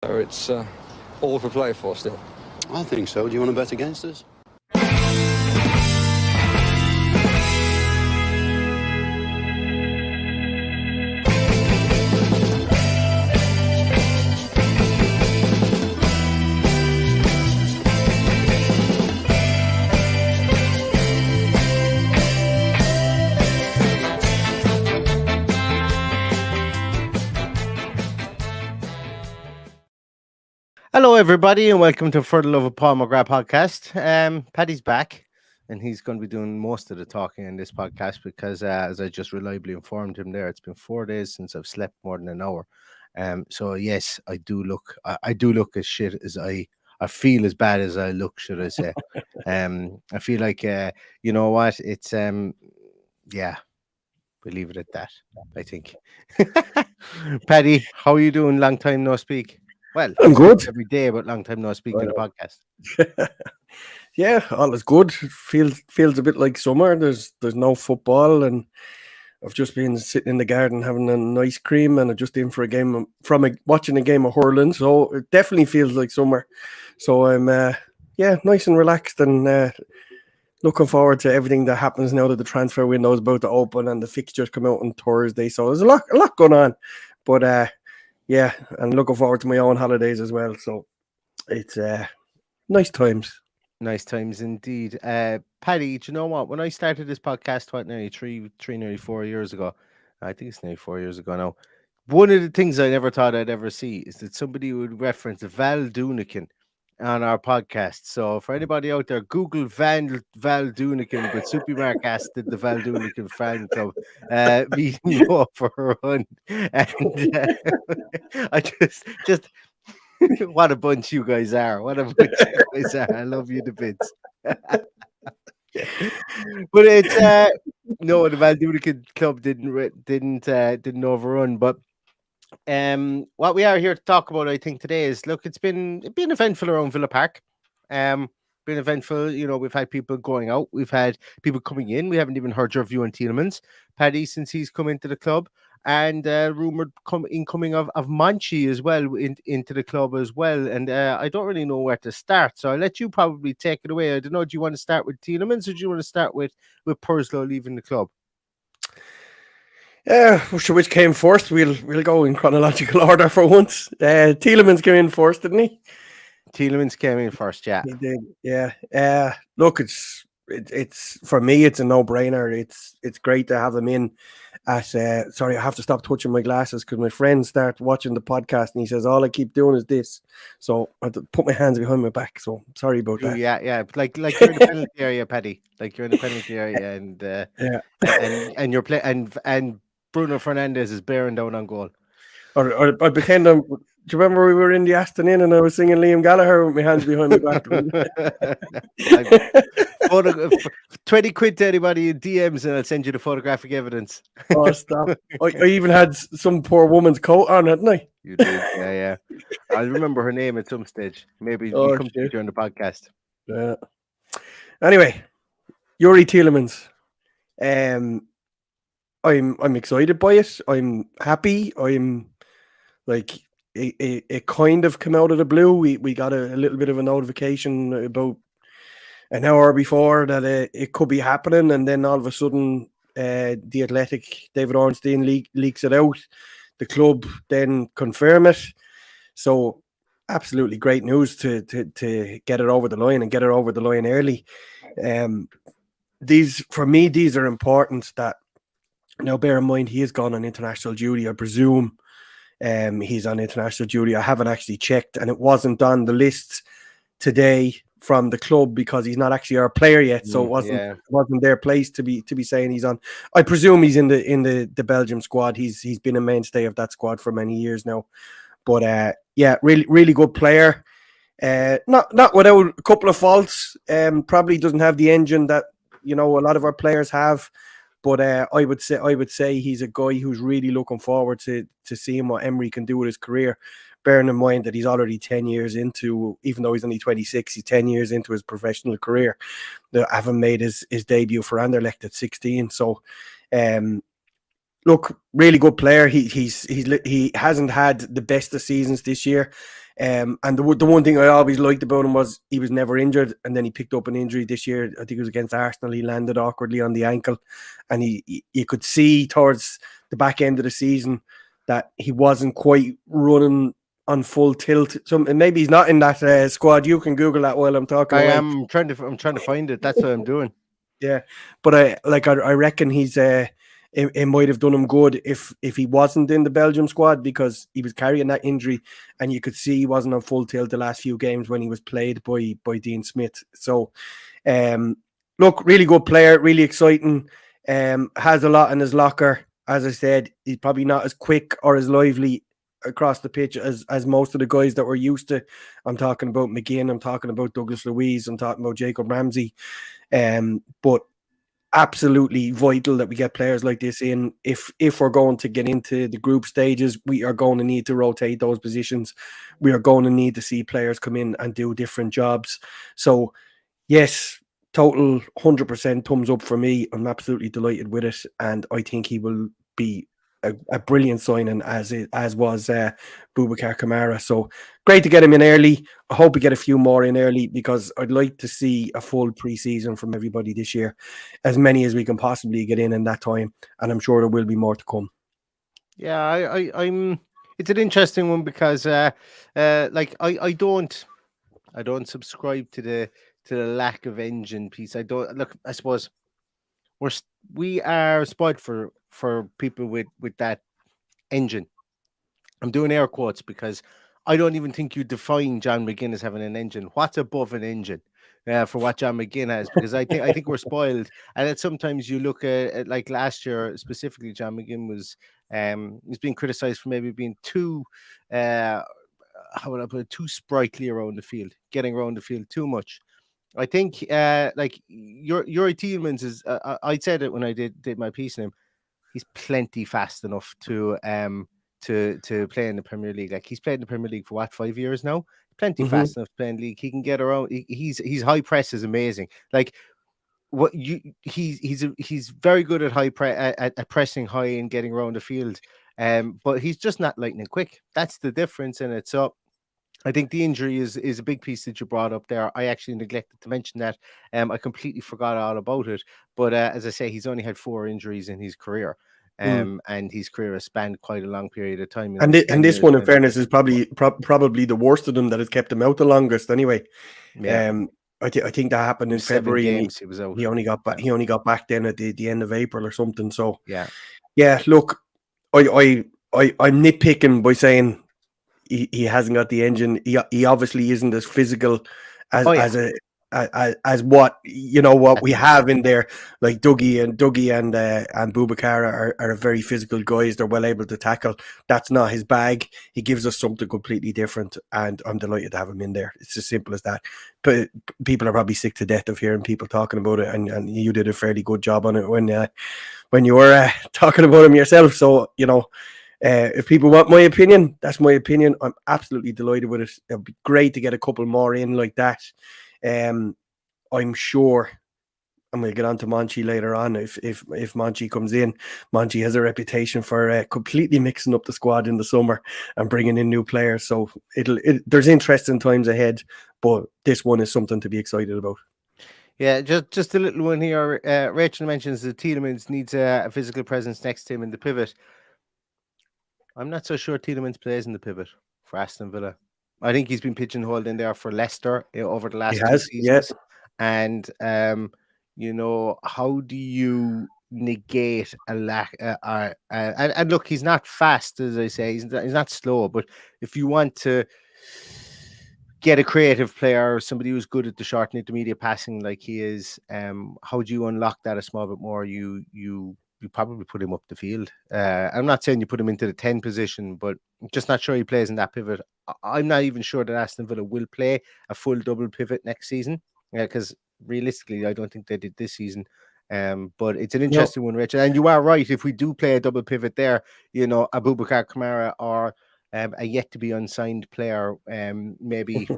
So it's all to play for still. I think so. Do you want to bet against us? Hello, everybody, and welcome to For the Love of Paul McGrath podcast. Paddy's back, and he's going to be doing most of the talking in this podcast because, as I just reliably informed him there, it's been 4 days since I've slept more than an hour. So yes, I do look as shit as I feel as bad as I look, should I say? I feel like you know what? It's yeah, we'll leave it at that. I think. Paddy, how are you doing? Long time no speak. Well, I'm good. Every day, but long time no speak on the podcast. Yeah, all is good. Feels a bit like summer. There's no football, and I've just been sitting in the garden having an ice cream, and I'm just in for watching a game of hurling. So it definitely feels like summer. So I'm nice and relaxed, and looking forward to everything that happens now that the transfer window is about to open and the fixtures come out on Thursday. So there's a lot going on, but yeah, and looking forward to my own holidays as well. So it's nice times. Nice times indeed. Paddy, do you know what? When I started this podcast, nearly 4 years ago, I think it's nearly 4 years ago now, one of the things I never thought I'd ever see is that somebody would reference Val Doonican on our podcast. So for anybody out there, Google Val Doonican, but Supermark asked did the Val Doonican fan club meeting you up for a run. And I just what a bunch you guys are. What a bunch you guys are. I love you to bits. But it's no, the Val Doonican club didn't overrun, but what we are here to talk about, I think, today is look, it's been eventful around Villa Park. Been eventful, you know, we've had people going out, we've had people coming in, we haven't even heard your view on Tielemans, Paddy, since he's come into the club, and rumored incoming of Monchi as well into the club as well. And I don't really know where to start, so I'll let you probably take it away. I don't know, do you want to start with Tielemans or do you want to start with Purslow leaving the club? Which came first? We'll go in chronological order for once. Tielemans came in first, didn't he? Tielemans came in first, yeah. He did, yeah. Look, it's for me, it's a no-brainer. It's great to have him in. Sorry, I have to stop touching my glasses because my friends start watching the podcast and he says all I keep doing is this. So I have to put my hands behind my back. So sorry about that. Yeah. Like you're in the penalty area, Paddy. Like you're in the penalty area, and and you're playing, and Bruno Fernandes is bearing down on goal. Or I pretend I'm. Do you remember we were in the Aston Inn and I was singing Liam Gallagher with my hands behind my back? 20 quid to anybody in DMs and I'll send you the photographic evidence. Oh, stop. I even had some poor woman's coat on, hadn't I? You did, yeah. I'll remember her name at some stage. Maybe you come to during the podcast. Yeah. Anyway, Youri Tielemans. I'm excited by it. I'm happy. I'm like it kind of came out of the blue. We got a little bit of a notification about an hour before that it could be happening, and then all of a sudden the Athletic David Ornstein leaks it out. The club then confirm it. So absolutely great news to get it over the line and get it over the line early. These are important. That now, bear in mind, he has gone on international duty. I presume he's on international duty. I haven't actually checked, and it wasn't on the list today from the club because he's not actually our player yet. So it wasn't their place to be saying he's on. I presume he's in the Belgium squad. He's been a mainstay of that squad for many years now. But really good player. Not without a couple of faults. Probably doesn't have the engine that a lot of our players have. But I would say he's a guy who's really looking forward to seeing what Emery can do with his career, bearing in mind that he's already 10 years into, even though he's only 26, he's 10 years into his professional career. Having made his debut for Anderlecht at 16. So, look, really good player. He hasn't had the best of seasons this year. And the one thing I always liked about him was he was never injured, and then he picked up an injury this year. I think it was against Arsenal. He landed awkwardly on the ankle, and you could see towards the back end of the season that he wasn't quite running on full tilt. So maybe he's not in that squad. You can Google that while I'm talking. I'm trying to find it. That's what I'm doing. Yeah, but I reckon he's it might have done him good if he wasn't in the Belgium squad, because he was carrying that injury, and you could see he wasn't on full tilt the last few games when he was played by Dean Smith. So, look, really good player, really exciting. Has a lot in his locker. As I said, he's probably not as quick or as lively across the pitch as most of the guys that we're used to. I'm talking about McGinn. I'm talking about Douglas Luiz. I'm talking about Jacob Ramsey. But absolutely vital that we get players like this in. If we're going to get into the group stages, we are going to need to rotate those positions. We are going to need to see players come in and do different jobs. So yes, total 100% thumbs up for me. I'm absolutely delighted with it, and I think he will be a brilliant signing, as was Boubacar Kamara. So great to get him in early. I hope we get a few more in early, because I'd like to see a full pre-season from everybody this year, as many as we can possibly get in that time, and I'm sure there will be more to come. Yeah, I'm. It's an interesting one, because like I don't subscribe to the lack of engine piece. I don't look. I suppose we are spoiled for people with that engine. I'm doing air quotes, because I don't even think you define John McGinn as having an engine. What's above an engine for what John McGinn has? Because I think we're spoiled, and that sometimes you look at like last year specifically, John McGinn was he's being criticised for maybe being too how would I put it, too sprightly around the field, getting around the field too much. I think like your Tielemans is I said it when I did my piece on him. He's plenty fast enough to play in the Premier League. Like, he's played in the Premier League for what, 5 years now? Plenty fast enough to play in the league. He can get around. He's high press is amazing. Like, what he's very good at at pressing high and getting around the field. But he's just not lightning quick. That's the difference in it. So I think the injury is a big piece that you brought up there. I actually neglected to mention that. I completely forgot all about it. But as I say, he's only had 4 injuries in his career. And his career has spanned quite a long period of time. And this one, in fairness, is probably the worst of them, that has kept him out the longest. Anyway, yeah. I think that happened in 7 February. games he was out. He only got back. He only got back then at the end of April or something. So yeah. Look, I'm nitpicking by saying he hasn't got the engine. He obviously isn't as physical as what what we have in there. Like Dougie and Boubacar are very physical guys. They're well able to tackle. That's not his bag. He gives us something completely different, and I'm delighted to have him in there. It's as simple as that. But people are probably sick to death of hearing people talking about it, and you did a fairly good job on it when you were talking about him yourself. So if people want my opinion, that's my opinion. I'm absolutely delighted with it. It'll be great to get a couple more in like that. I'm sure I'm going to get on to Monchi later on. If Monchi comes in, Monchi has a reputation for completely mixing up the squad in the summer and bringing in new players. So there's interesting times ahead, but this one is something to be excited about. Yeah, just a little one here. Rachel mentions that Tielemans needs a physical presence next to him in the pivot. I'm not so sure Tielemans plays in the pivot for Aston Villa. I think he's been pigeonholed in there for Leicester over the last 2 seasons. Yes. And, how do you negate a lack? And look, he's not fast, as I say. He's not slow. But if you want to get a creative player, somebody who's good at the short and intermediate passing like he is, how do you unlock that a small bit more? You probably put him up the field. I'm not saying you put him into the 10 position, but I'm just not sure he plays in that pivot. I'm not even sure that Aston Villa will play a full double pivot next season, because realistically, I don't think they did this season. But it's an interesting one, Richard. And you are right. If we do play a double pivot there, Abubakar Kamara or a yet to be unsigned player, maybe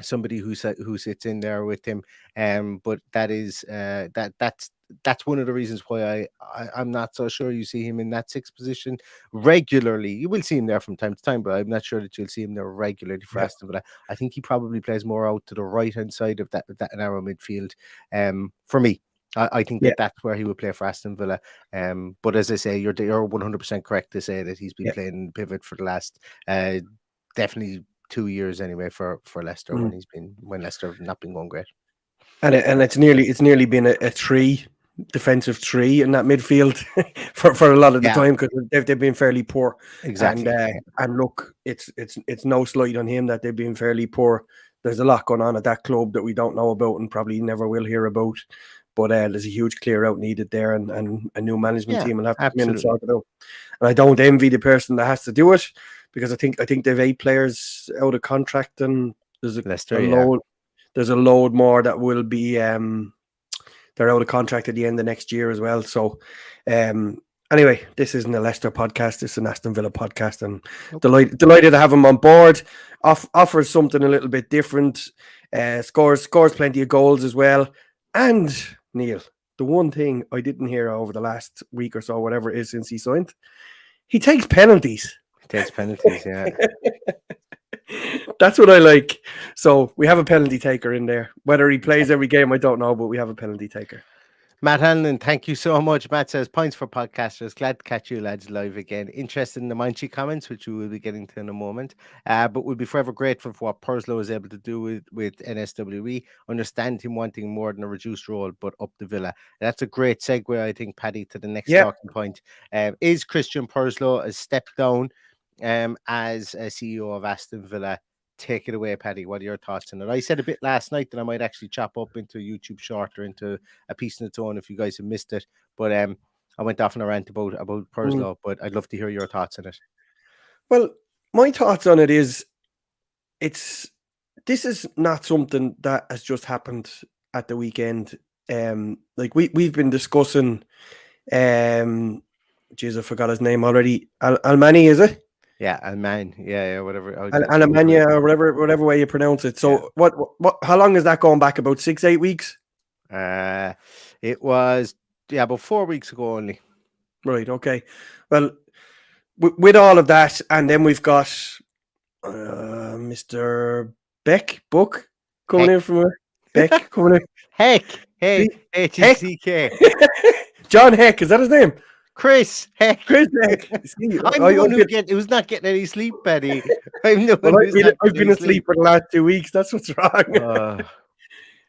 somebody who sits in there with him. But that is that's that's one of the reasons why I'm not so sure you see him in that sixth position regularly. You will see him there from time to time, but I'm not sure that you'll see him there regularly for Aston Villa. I think he probably plays more out to the right hand side of that narrow midfield. For me, I think that's where he would play for Aston Villa. But as I say, you're 100% correct to say that he's been playing pivot for the last definitely 2 years anyway for Leicester when Leicester have not been going great. And it's nearly been a defensive three in that midfield for a lot of the time, because they've been fairly poor. Exactly. And look, it's no slight on him that they've been fairly poor. There's a lot going on at that club that we don't know about and probably never will hear about. But there's a huge clear out needed there, and a new management team will have to come in and sort it out. And I don't envy the person that has to do it, because I think they've 8 players out of contract, and there's there's a load more that will be they're out of contract at the end of next year as well. So anyway, this isn't a Leicester podcast, it's an Aston Villa podcast, and delighted to have him on board. Offers something a little bit different, scores plenty of goals as well. And Neil, the one thing I didn't hear over the last week or so, whatever it is since he signed, he takes penalties. Yeah. That's what I like. So we have a penalty taker in there. Whether he plays every game, I don't know, but we have a penalty taker. Matt Hanlon, thank you so much. Matt says, points for podcasters. Glad to catch you lads live again. Interested in the Monchi comments, which we will be getting to in a moment. But we'll be forever grateful for what Purslow is able to do with NSWE. Understand him wanting more than a reduced role, but up the Villa. That's a great segue, I think, Paddy, to the next talking point. Is Christan Purlsow has stepped down as a CEO of Aston Villa? Take it away, Paddy. What are your thoughts on it? I said a bit last night that I might actually chop up into a YouTube short or into a piece on its own if you guys have missed it. But I went off on a rant about Purslow, but I'd love to hear your thoughts on it. Well, my thoughts on it is this is not something that has just happened at the weekend. Like we've been discussing I forgot his name already. Almani, is it? Yeah, Alman. Yeah, whatever. Alemania, or whatever way you pronounce it. So what? How long is that going back? About 6-8 weeks? It was about 4 weeks ago only. Right. Okay. Well, with all of that, and then we've got Mr. Book coming in from Beck coming in. Heck, H-E-C-K. John Heck, is that his name? Chris Heck. See, I'm the one who's not getting any sleep, Paddy. I'm the one I've been asleep for the last 2 weeks. That's what's wrong.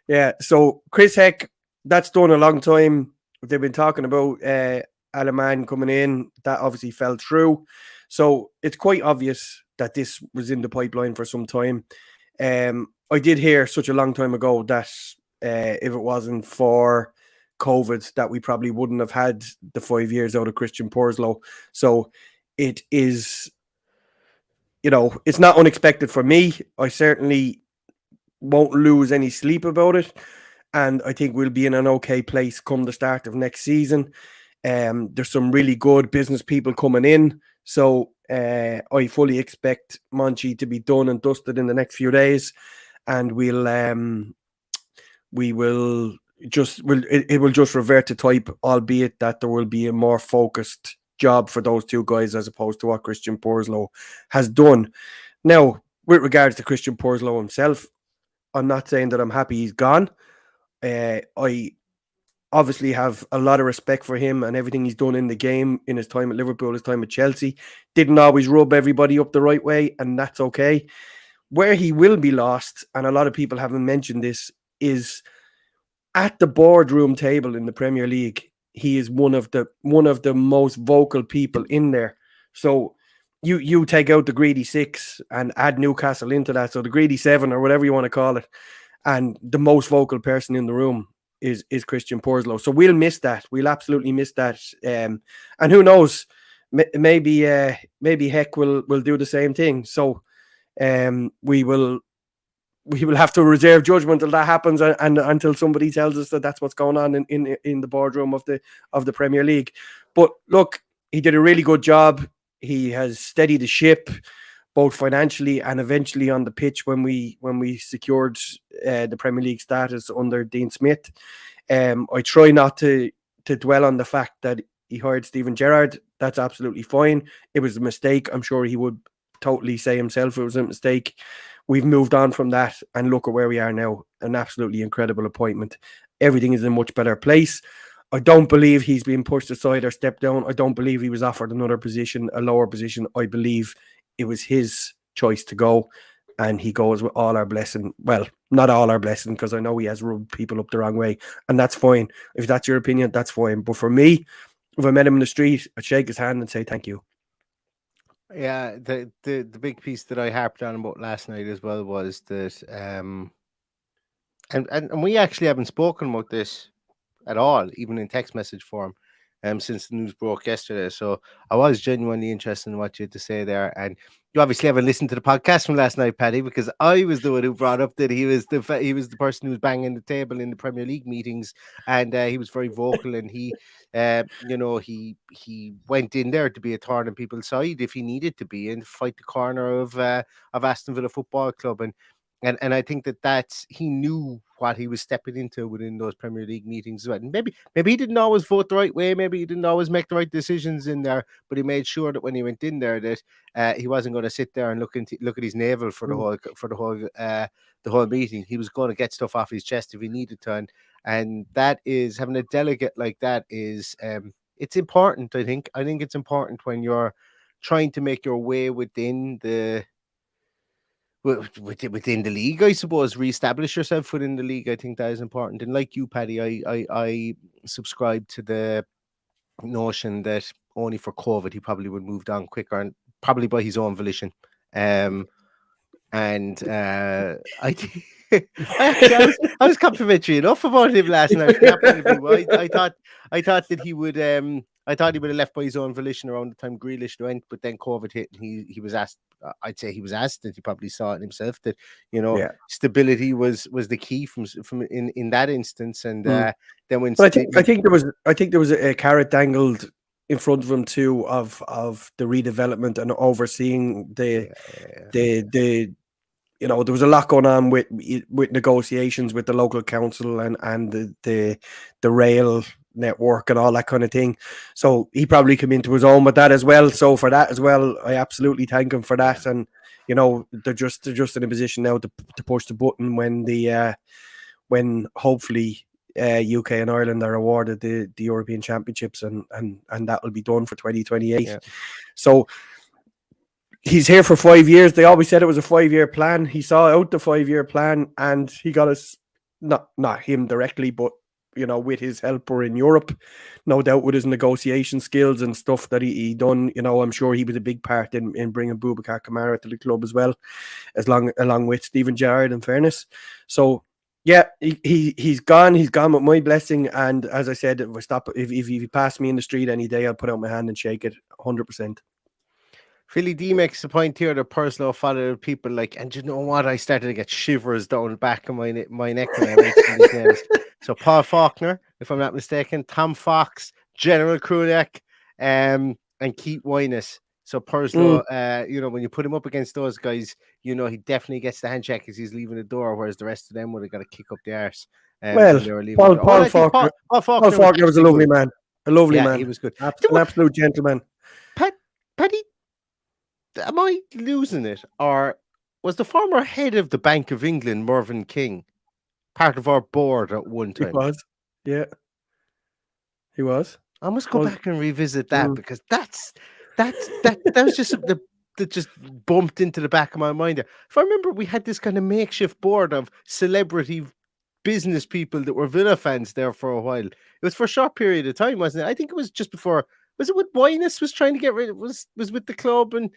Yeah. So Chris Heck, that's done a long time. They've been talking about Aleman coming in. That obviously fell through. So it's quite obvious that this was in the pipeline for some time. I did hear such a long time ago that if it wasn't for COVID, that we probably wouldn't have had the 5 years out of Christan Purlsow. So it is, it's not unexpected for me. I certainly won't lose any sleep about it, and I think we'll be in an okay place come the start of next season. There's some really good business people coming in, so I fully expect Monchi to be done and dusted in the next few days, and it will just revert to type, albeit that there will be a more focused job for those two guys as opposed to what Christan Purlsow has done. Now, with regards to Christan Purlsow himself, I'm not saying that I'm happy he's gone. I obviously have a lot of respect for him and everything he's done in the game, in his time at Liverpool, his time at Chelsea. Didn't always rub everybody up the right way, and that's okay. Where he will be lost, and a lot of people haven't mentioned this, is at the boardroom table in the Premier League. He is one of the most vocal people in there. So you take out the greedy 6 and add Newcastle into that, so the greedy 7 or whatever you want to call it, and the most vocal person in the room is Christan Purlsow. So we'll miss that. We'll absolutely miss that. And who knows? Maybe Heck will do the same thing. So we will have to reserve judgment until that happens, and until somebody tells us that that's what's going on in the boardroom of the Premier League. But look, he did a really good job. He has steadied the ship, both financially and eventually on the pitch when we secured the Premier League status under Dean Smith. I try not to dwell on the fact that he hired Steven Gerrard. That's absolutely fine. It was a mistake. I'm sure he would totally say himself it was a mistake. We've moved on from that, and look at where we are now. An absolutely incredible appointment. Everything is in a much better place. I don't believe he's been pushed aside or stepped down. I don't believe he was offered another position, a lower position. I believe it was his choice to go, and he goes with all our blessing. Well, not all our blessing, because I know he has rubbed people up the wrong way, and that's fine. If that's your opinion, that's fine. But for me, if I met him in the street, I'd shake his hand and say thank you. Yeah, the big piece that I harped on about last night as well was that, and we actually haven't spoken about this at all, even in text message form, since the news broke yesterday. So I was genuinely interested in what you had to say there. And you obviously haven't listened to the podcast from last night, Paddy, because I was the one who brought up that he was the person who was banging the table in the Premier League meetings, and he was very vocal, and he went in there to be a thorn in people's side if he needed to be, and fight the corner of Aston Villa Football Club. And I think that's he knew what he was stepping into within those Premier League meetings. And maybe he didn't always vote the right way, maybe he didn't always make the right decisions in there, but he made sure that when he went in there that he wasn't going to sit there and look at his navel for the whole meeting. He was going to get stuff off his chest if he needed to, and that is, having a delegate like that is it's important. I think it's important when you're trying to make your way within the league, I suppose, reestablish yourself within the league. I think that is important. And like you, Paddy, I subscribe to the notion that only for COVID he probably would move on quicker, and probably by his own volition. I was complimentary enough about him last night. I thought that he would I thought he would have left by his own volition around the time Grealish went, but then COVID hit, and he was asked. I'd say he was asked that. He probably saw it himself that stability was the key from in that instance. And then when I think there was a carrot dangled in front of him too of the redevelopment and overseeing the there was a lot going on with negotiations with the local council and the rail network and all that kind of thing. So he probably came into his own with that as well. So for that as well, I absolutely thank him for that. And they're just in a position now to push the button when hopefully UK and Ireland are awarded the European Championships, and that will be done for 2028. Yeah. So he's here for 5 years. They always said it was a 5-year plan. He saw out the 5-year plan, and he got us, not him directly, but with his helper in Europe, no doubt with his negotiation skills and stuff that he done. I'm sure he was a big part in bringing Boubacar Kamara to the club as well, along with Steven Gerrard, in fairness. So yeah, he's gone. He's gone with my blessing. And as I said, if he passed me in the street any day, I'll put out my hand and shake it 100%. Philly D makes a point here that Purslow followed people like, and you know what? I started to get shivers down the back of my neck when I mentioned these names. So Paul Faulkner, if I'm not mistaken, Tom Fox, General Krulak, and Keith Wyness. So Purslow, when you put him up against those guys, he definitely gets the handshake as he's leaving the door, whereas the rest of them would have got to kick up the arse. Paul Faulkner was a lovely man. A lovely man. He was good. An absolute gentleman. Paddy, am I losing it? Or was the former head of the Bank of England, Mervyn King, part of our board at one time? He was. Yeah. He was. I must go back and revisit that because that was just something that just bumped into the back of my mind. If I remember, we had this kind of makeshift board of celebrity business people that were Villa fans there for a while. It was for a short period of time, wasn't it? I think it was just before. Was it what Wyness was trying to get rid of? Was with the club and.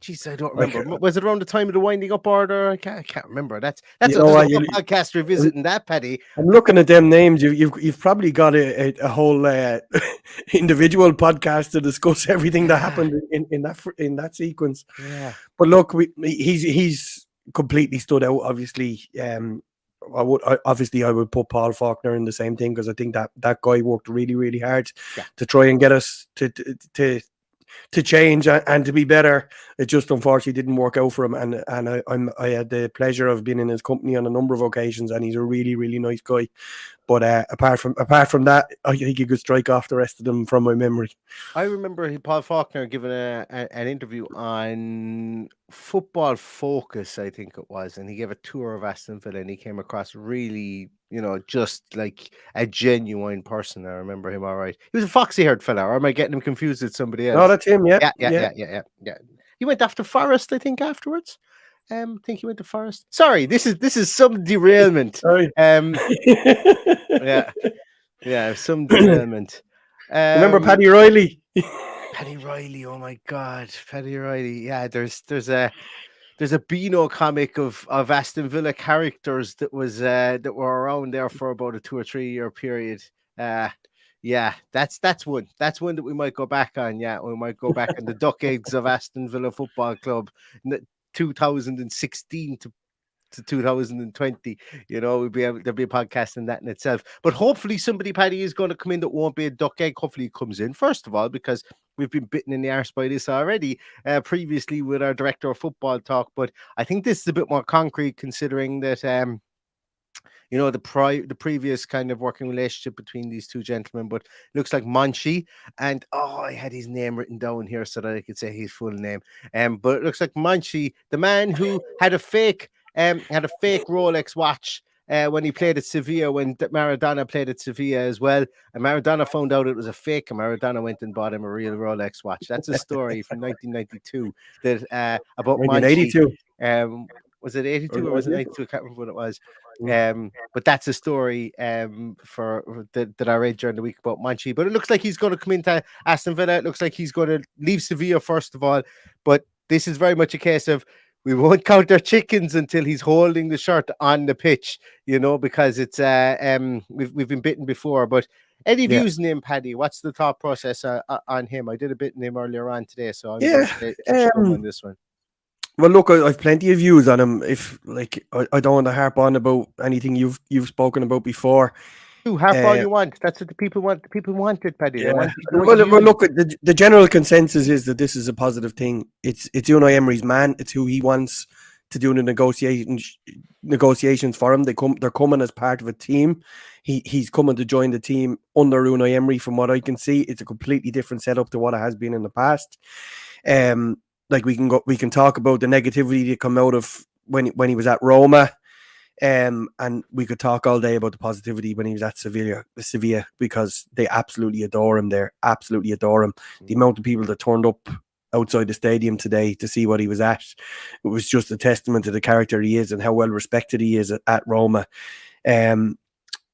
Jeez, I don't remember. Was it around the time of the winding up order? I can't remember. That's a podcast revisiting that, Paddy. I'm looking at them names. You've probably got a whole individual podcast to discuss everything that happened in that sequence. Yeah. But look, he's completely stood out. Obviously, I would put Paul Faulkner in the same thing because I think that guy worked really, really hard to try and get us to change and to be better. It just unfortunately didn't work out for him, and I had the pleasure of being in his company on a number of occasions, and he's a really, really nice guy. But apart from that, I think you could strike off the rest of them from my memory. I remember Paul Faulkner giving an interview on Football Focus, I think it was, and he gave a tour of Aston Villa, and he came across really, just like a genuine person. I remember him all right. He was a foxy-haired fella, or am I getting him confused with somebody else? No, that's him. Yeah. Yeah. He went after Forest, I think, afterwards. I think he went to Forest. Sorry, this is some derailment. Sorry. Yeah, some derailment. Remember Paddy Riley? Paddy Riley, oh my God, Paddy Riley. Yeah, there's a Beano comic of Aston Villa characters that were around there for about a 2 or 3 year period. Yeah, that's one. That's one that we might go back on. Yeah, we might go back in the decades of Aston Villa Football Club, 2016 to 2020. There'll be a podcast in that in itself. But hopefully somebody, Paddy, is going to come in that won't be a duck egg. Hopefully he comes in, first of all, because we've been bitten in the arse by this already previously with our director of football talk. But I think this is a bit more concrete, considering that the previous kind of working relationship between these two gentlemen. But it looks like Monchi, and I had his name written down here so that I could say his full name. But it looks like Monchi, the man who had a fake Rolex watch when he played at Sevilla, when Maradona played at Sevilla as well. And Maradona found out it was a fake, and Maradona went and bought him a real Rolex watch. That's a story from 1992 that about 1982. Monchi. Was it 82 or was it 92? I can't remember what it was. But that's a story for that I read during the week about Monchi. But it looks like he's going to come into Aston Villa. It looks like he's going to leave Sevilla first of all. But this is very much a case of we won't count our chickens until he's holding the shirt on the pitch, because it's we've been bitten before. But any views on him, Paddy? What's the thought process on him? I did a bit on him earlier on today, so I'm going to on this one. Well, look, I've plenty of views on him. If I don't want to harp on about anything you've spoken about before. Harp all you want. That's what the people want. The people want it, Paddy. Yeah. Well, look, the general consensus is that this is a positive thing. It's Unai Emery's man. It's who he wants to do the negotiations for him. They're coming as part of a team. He's coming to join the team under Unai Emery. From what I can see, it's a completely different setup to what it has been in the past. We can talk about the negativity that come out of when he was at Roma. And we could talk all day about the positivity when he was at Sevilla, because they absolutely adore him there. Absolutely adore him. The amount of people that turned up outside the stadium today to see what he was at, it was just a testament to the character he is and how well respected he is at Roma.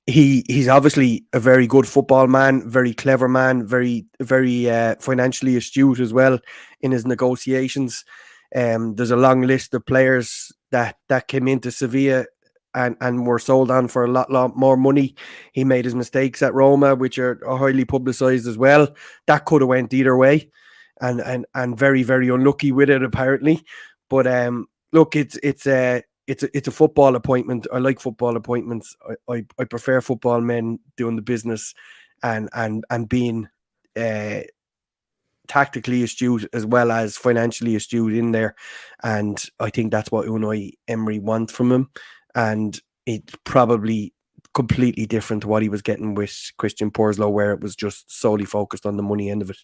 He's obviously a very good football man, very clever man, very financially astute as well in his negotiations. There's a long list of players that came into Sevilla and were sold on for a lot more money. He made his mistakes at Roma, which are highly publicized as well. That could have went either way, and very, very unlucky with it apparently. But look, it's a football appointment. I like football appointments. I prefer football men doing the business and being tactically astute as well as financially astute in there. And I think that's what Unai Emery wants from him. And it's probably completely different to what he was getting with Christan Purlsow, where it was just solely focused on the money end of it.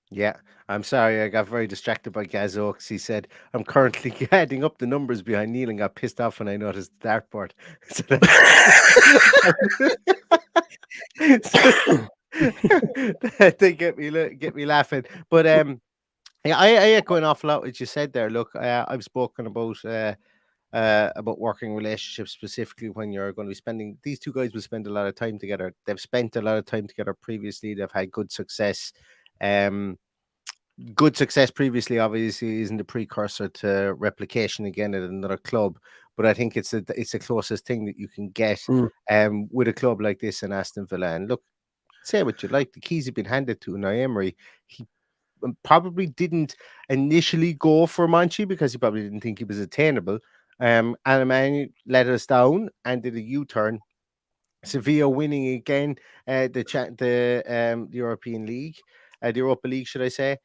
Yeah, I'm sorry, I got very distracted by Gazzo because he said, I'm currently adding up the numbers behind Neil, and got pissed off when I noticed the dartboard. They get me laughing. But yeah, I echo an awful lot what you said there. Look, I've spoken about working relationships, specifically when you're going to be spending. These two guys will spend a lot of time together. They've spent a lot of time together previously. They've had good success. Good success previously, obviously, isn't the precursor to replication again at another club. But I think it's the closest thing that you can get with a club like this in Aston Villa. And look, say what you like, the keys have been handed to Unai Emery. He probably didn't initially go for Monchi because he probably didn't think he was attainable. And a man let us down and did a U-turn. Sevilla winning again the European League, the Europa League, should I say?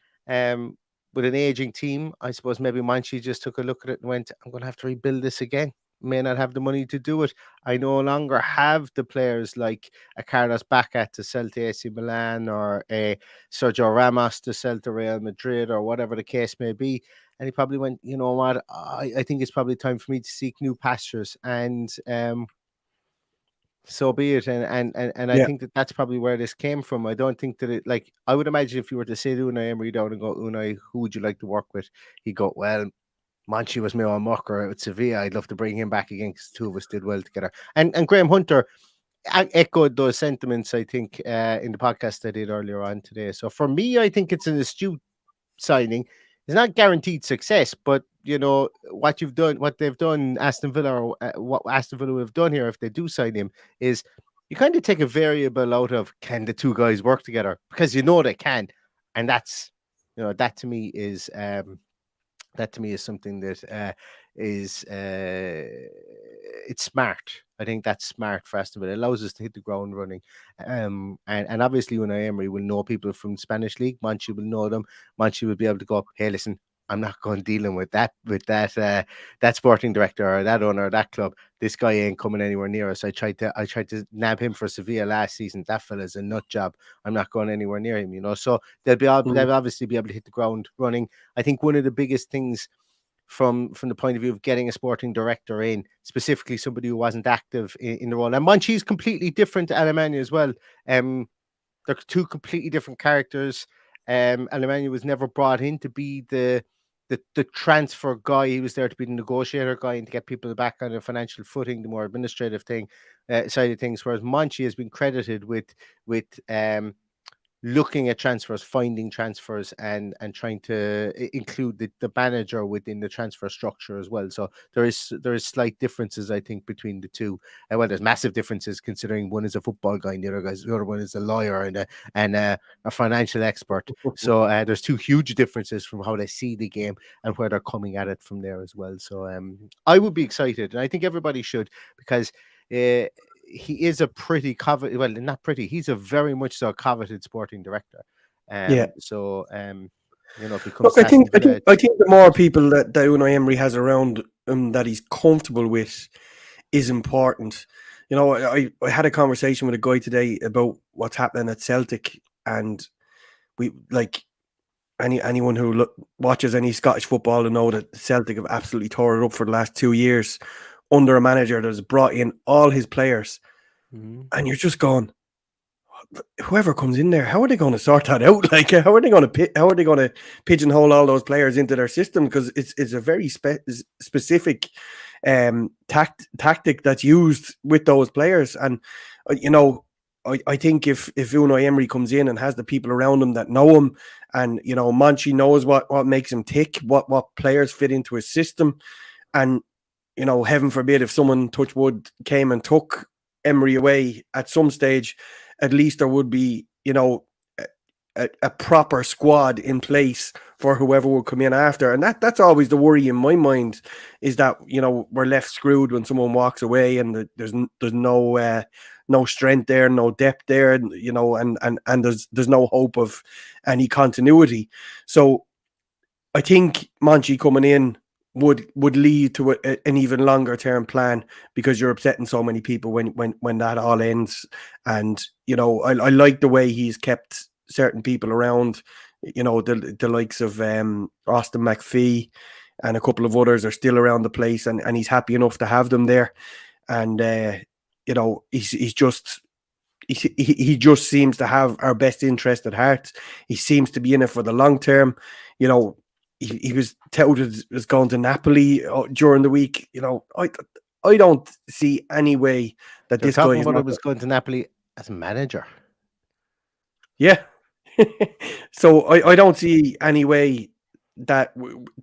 With an aging team, I suppose maybe Monchi just took a look at it and went, I'm going to have to rebuild this again. may not have the money to do it. I no longer have the players like a Carlos Bacca to sell to AC Milan or a Sergio Ramos to sell to Real Madrid or whatever the case may be. And he probably went, you know what, I think it's probably time for me to seek new pastures. And so be it. And I Yeah. think that that's probably where this came from. I don't think that it, like, I would imagine if you were to say to Unai Emery down and go, Unai, who would you like to work with? He'd go, well, Monchi was my own mucker at Sevilla. I'd love to bring him back again because the two of us did well together. And Graham Hunter echoed those sentiments, I think, in the podcast I did earlier on today. So for me, I think it's an astute signing. It's not guaranteed success, but you know what you've done, what they've done, Aston Villa, or what Aston Villa have done here, if they do sign him, is you kind of take a variable out of can the two guys work together, because you know they can, and that's, you know, that to me is something that is it's smart. I think that's smart for Aston Villa. It allows us to hit the ground running. And obviously Unai Emery will know people from the Spanish league. Monchi will know them. Monchi will be able to go, hey, listen, I'm not going dealing with that that sporting director or that owner or that club. This guy ain't coming anywhere near us. I tried to nab him for Sevilla last season. That fella's a nut job. I'm not going anywhere near him, you know. So they'll obviously be able to hit the ground running. I think one of the biggest things from the point of view of getting a sporting director in, specifically somebody who wasn't active in the role. And Monchi's completely different to Alemania as well. They're two completely different characters. Alemania was never brought in to be the transfer guy. He was there to be the negotiator guy and to get people back on a financial footing, the more administrative thing side of things. Whereas Monchi has been credited with looking at transfers, finding transfers, and trying to include the manager within the transfer structure as well. So there is slight differences, I think, between the two. Well, there's massive differences considering one is a football guy and the other one is a lawyer and a financial expert. So there's two huge differences from how they see the game and where they're coming at it from there as well. So I would be excited, and I think everybody should, because he is a pretty coveted, well, not pretty, he's a very much so coveted sporting director. So you know, if he comes Look, I think the more people that Unai Emery has around him that he's comfortable with is important. You know, I had a conversation with a guy today about what's happening at Celtic, and we, like, anyone who watches any Scottish football will know that Celtic have absolutely tore it up for the last 2 years under a manager that has brought in all his players. And you're just going, whoever comes in there, how are they going to sort that out? Like, how are they going to pigeonhole all those players into their system? Because it's a very specific tactic that's used with those players. And you know, I think if Unai Emery comes in and has the people around him that know him, and you know, Monchi knows what makes him tick, what players fit into his system, and you know, heaven forbid if someone, touch wood, came and took Emery away at some stage, at least there would be, you know, a proper squad in place for whoever will come in after. And that's always the worry in my mind, is that, you know, we're left screwed when someone walks away and there's no strength there, no depth there, you know, and there's no hope of any continuity. So I think Monchi coming in would lead to an even longer term plan, because you're upsetting so many people when that all ends. And you know, I like the way he's kept certain people around. You know, the likes of Austin McPhee and a couple of others are still around the place, and he's happy enough to have them there. And you know, he just seems to have our best interest at heart. He seems to be in it for the long term. You know, he was touted as going to Napoli during the week. You know, I don't see any way that this guy was going to Napoli as a manager. Yeah. So I don't see any way that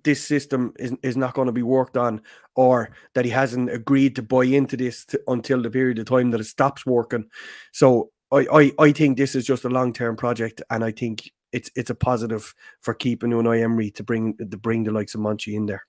this system is not going to be worked on, or that he hasn't agreed to buy into this until the period of time that it stops working. So I think this is just a long-term project, and I think it's a positive for keeping Unai Emery to bring the likes of Monchi in there.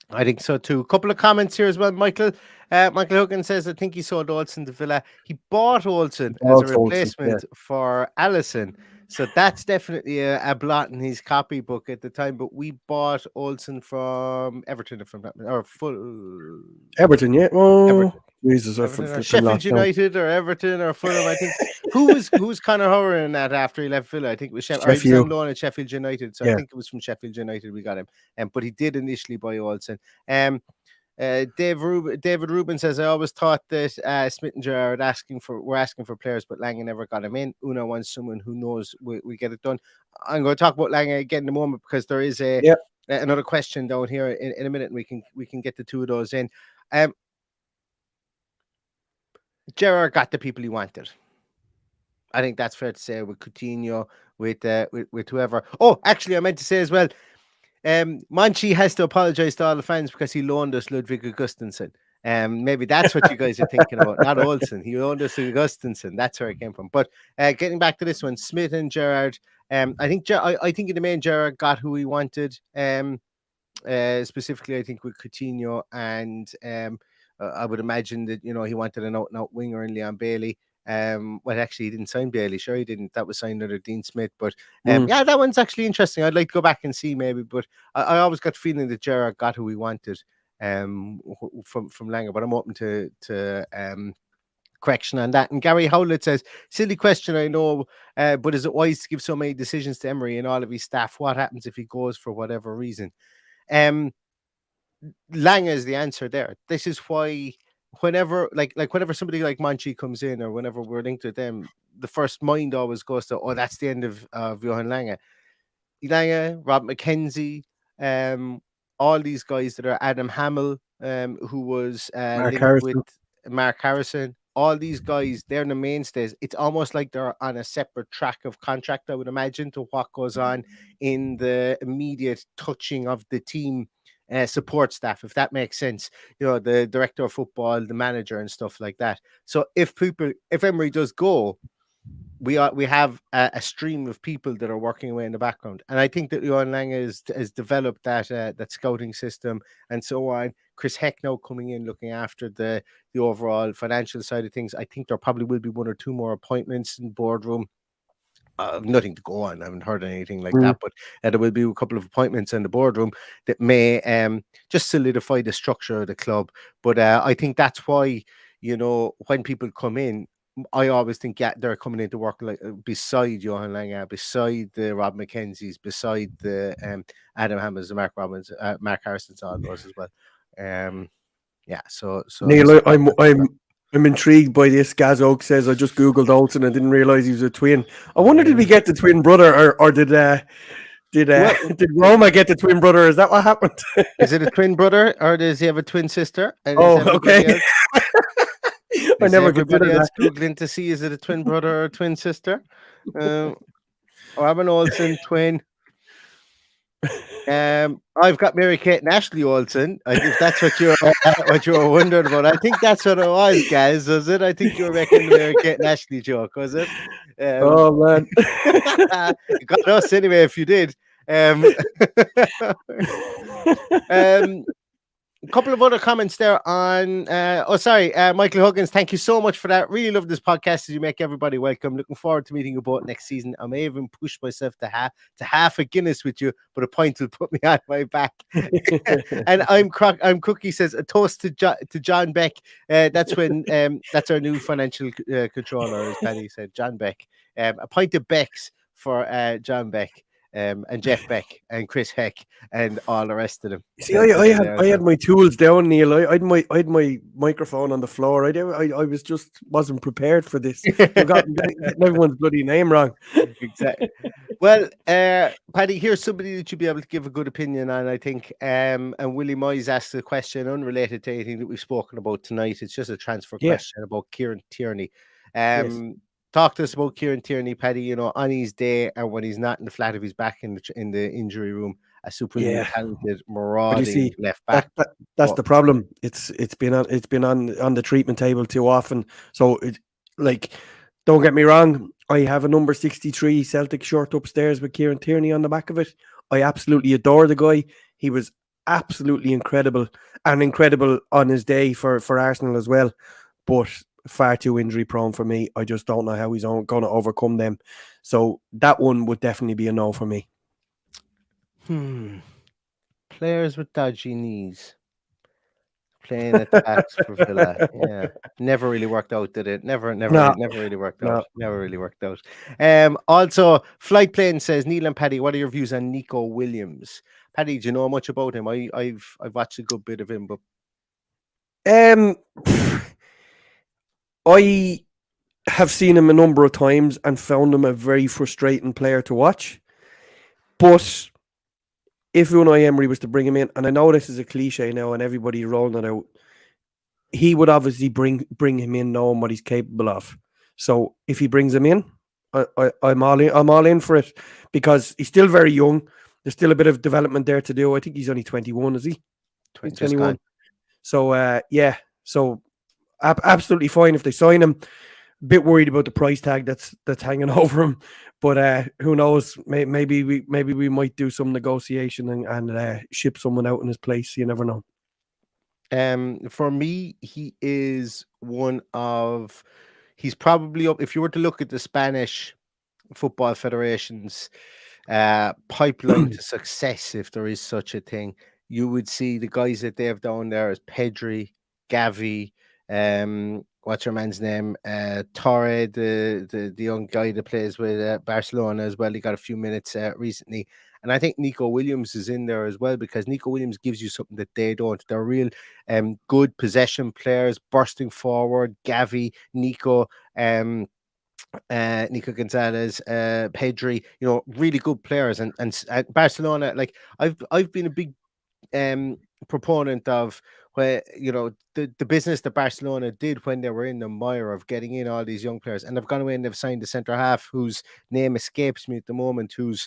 I think so too. A couple of comments here as well. Michael Hogan says, I think he sold Olsen to Villa. He bought Olsen as a replacement for Allison. So that's definitely a blot in his copybook at the time. But we bought Olsen from Everton, if I'm not, or full Everton, yeah. Oh, Everton. Jesus, I Everton or flipping Sheffield lost count. United or Everton or Fulham. I think who was Conor Howard in that after he left Villa? I think it was or he was on Sheffield, loan at Sheffield United. So I yeah. think it was from Sheffield United we got him. But he did initially buy Olsen. David Rubin says, I always thought that Smith and Gerrard were asking for players, but Lange never got him in. Una wants someone who knows we get it done. I'm going to talk about Lange again in a moment because there is another question down here in a minute, and we can get the two of those in. Gerrard got the people he wanted. I think that's fair to say with Coutinho, with whoever. Oh, actually, I meant to say as well, Monchi has to apologize to all the fans because he loaned us Ludwig Augustinsson. Maybe that's what you guys are thinking about, not Olsen. He loaned us Augustinsson. That's where it came from. But getting back to this one, Smith and Gerrard. I think in the main Gerrard got who he wanted. Specifically, I think with Coutinho, and I would imagine that he wanted an out-and-out winger in Leon Bailey. Well, actually, he didn't sign Bailey. Sure, he didn't. That was signed under Dean Smith. But yeah, that one's actually interesting. I'd like to go back and see maybe. But I always got the feeling that Gerrard got who he wanted from Lange. But I'm open to correction on that. And Gary Howlett says, silly question, I know, but is it wise to give so many decisions to Emery and all of his staff? What happens if he goes for whatever reason? Lange is the answer there. This is why whenever somebody like Monchi comes in, or whenever we're linked to them, the first mind always goes to, oh, that's the end of Johan Lange. Rob McKenzie, all these guys that are Adam Hamill, who was linked with Mark Harrison. All these guys, they're the mainstays. It's almost like they're on a separate track of contract, I would imagine, to what goes on in the immediate touching of the team support staff, if that makes sense. The director of football, the manager, and stuff like that. So if Emery does go, we have a stream of people that are working away in the background, and I think that Johan Lange has developed that scouting system and so on. Chris Heck now coming in, looking after the overall financial side of things. I think there probably will be one or two more appointments in the boardroom. Nothing to go on. I haven't heard anything like that, but there will be a couple of appointments in the boardroom that may just solidify the structure of the club. But I think that's why, when people come in, I always think, they're coming in to work like beside Johan Lange, beside the Rob McKenzies, beside the Adam Hammers, the Mark Harrison's, all those as well. So Neil, I'm intrigued by this. Gaz Oak says, I just googled Olsen and didn't realize he was a twin. I wonder, did we get the twin brother, or did Roma get the twin brother? Is that what happened? Is it a twin brother, or does he have a twin sister? Oh, okay. I never considered that. Googling to see, is it a twin brother or a twin sister? Robin Olsen, twin. I've got Mary Kate and Ashley Olsen. If that's what you're wondering about, I think that's what it was, guys. Was it? I think you were making the Mary Kate and Ashley joke, was it? Oh man, you got us anyway. If you did. A couple of other comments there on Michael Huggins, thank you so much for that. Really love this podcast as you make everybody welcome. Looking forward to meeting you both next season. I may even push myself to half a Guinness with you, but a pint will put me on my back. And I'm Cookie says, a toast to John Beck. That's our new financial controller, as Paddy said, John Beck. A pint of Becks for John Beck. And Jeff Beck and Chris Heck and all the rest of them. See, I had my tools down, Neil. I had my microphone on the floor. I wasn't prepared for this. I got everyone's bloody name wrong. Exactly. Well, Paddy, here's somebody that you'll be able to give a good opinion on, I think. And Willie Moyes asked a question unrelated to anything that we've spoken about tonight. It's just a transfer question about Kieran Tierney. Yes. Talk to us about Kieran Tierney, Paddy, on his day and when he's not in the flat of his back in the injury room, a supremely talented, marauding left back. That's the problem. It's been on the treatment table too often. So don't get me wrong, I have a number 63 Celtic shirt upstairs with Kieran Tierney on the back of it. I absolutely adore the guy. He was absolutely incredible, and incredible on his day for Arsenal as well. But far too injury prone for me. I just don't know how he's going to overcome them. So that one would definitely be a no for me. Players with dodgy knees playing at the backs for Villa. Yeah, never really worked out, did it? Never No, really worked out. no. Never really worked out. Also, Flight Plane says, Neil and Paddy, what are your views on Nico Williams? Paddy, do you know much about him? I've watched a good bit of him, but I have seen him a number of times and found him a very frustrating player to watch. But if Unai Emery was to bring him in, and I know this is a cliche now and everybody's rolling it out, he would obviously bring him in knowing what he's capable of. So if he brings him in, I'm all in for it, because he's still very young. There's still a bit of development there to do. I think he's only 21, is he? He's 21. So yeah, so absolutely fine if they sign him. Bit worried about the price tag that's hanging over him, but who knows? Maybe we might do some negotiation and ship someone out in his place. You never know. For me, he's probably up. If you were to look at the Spanish Football Federation's pipeline to success, if there is such a thing, you would see the guys that they have down there as Pedri, Gavi, what's your man's name? Torre, the young guy that plays with Barcelona as well. He got a few minutes recently. And I think Nico Williams is in there as well, because Nico Williams gives you something that they don't. They're real good possession players, bursting forward. Gavi, Nico, Nico Gonzalez, Pedri, really good players. And Barcelona, like I've been a big proponent of where the business that Barcelona did when they were in the mire of getting in all these young players, and they've gone away and they've signed a centre half whose name escapes me at the moment, who's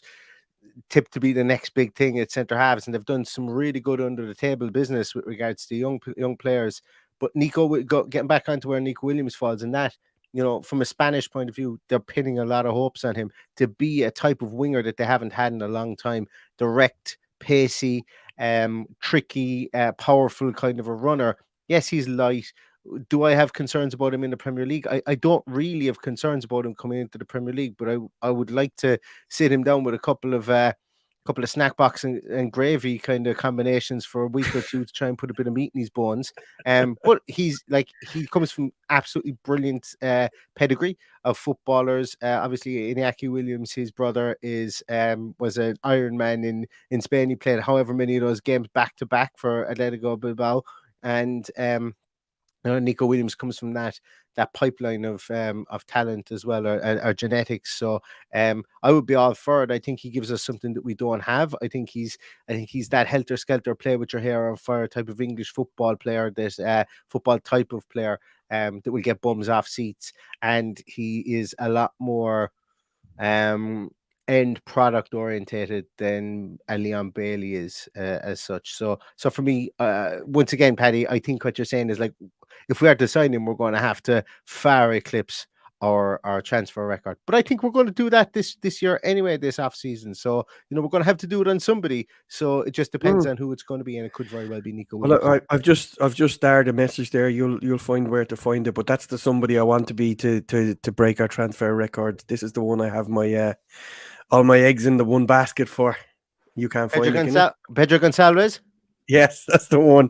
tipped to be the next big thing at centre halves, and they've done some really good under the table business with regards to young players. But getting back onto where Nico Williams falls in that, from a Spanish point of view, they're pinning a lot of hopes on him to be a type of winger that they haven't had in a long time. Direct, pacey, tricky, powerful kind of a runner. Yes, he's light. Do I have concerns about him in the Premier League? I don't really have concerns about him coming into the Premier League, but I would like to sit him down with a couple of snack box and gravy kind of combinations for a week or two to try and put a bit of meat in his bones. But he comes from absolutely brilliant pedigree of footballers. Obviously, Iñaki Williams, his brother, was an Ironman in Spain. He played however many of those games back to back for Atletico Bilbao, and Nico Williams comes from that pipeline of talent as well, or genetics. So I would be all for it. I think he gives us something that we don't have. I think he's that helter skelter, play with your hair on fire type of English football player, this football type of player that will get bums off seats, and he is a lot more end product orientated than a Leon Bailey is as such. So for me, once again, Paddy, I think what you're saying is, like, if we are to sign him, we're going to have to far eclipse our transfer record. But I think we're going to do that this year anyway, this off season. So we're going to have to do it on somebody. So it just depends on who it's going to be, and it could very well be Nico Williams. Well, I've just started a message there. You'll find where to find it, but that's the somebody I want to be to break our transfer record. This is the one I have my all my eggs in the one basket for. You can't find it. Pedro Gonçalves? Yes, that's the one.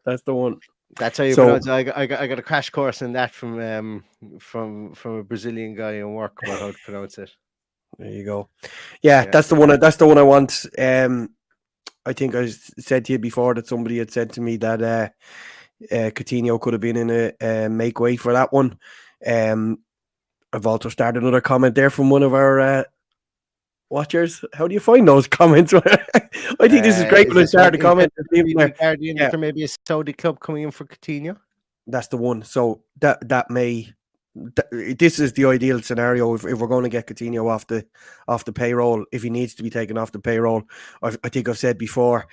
That's the one. That's how you pronounce it. I got a crash course in that from a Brazilian guy in work about how to pronounce it. There you go. Yeah, that's the one. That's the one I want. I think I said to you before that somebody had said to me that Coutinho could have been in a make way for that one. I've also started another comment there from one of our watchers. How do you find those comments? I think this is great when I start a comment. There may be a Saudi club coming in for Coutinho. That's the one. So this is the ideal scenario if we're going to get Coutinho off the payroll. If he needs to be taken off the payroll, I think I've said before,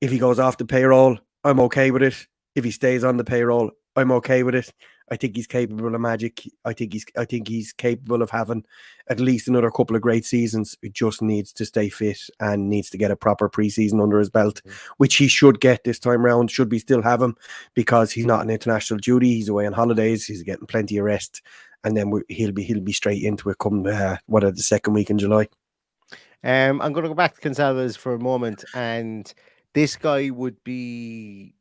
if he goes off the payroll, I'm okay with it. If he stays on the payroll, I'm okay with it. I think he's capable of magic. I think he's capable of having at least another couple of great seasons. He just needs to stay fit and needs to get a proper preseason under his belt, which he should get this time round. Should we still have him, because he's not on international duty. He's away on holidays. He's getting plenty of rest, and then he'll be straight into it come the second week in July. I'm going to go back to Gonçalves for a moment, and this guy would be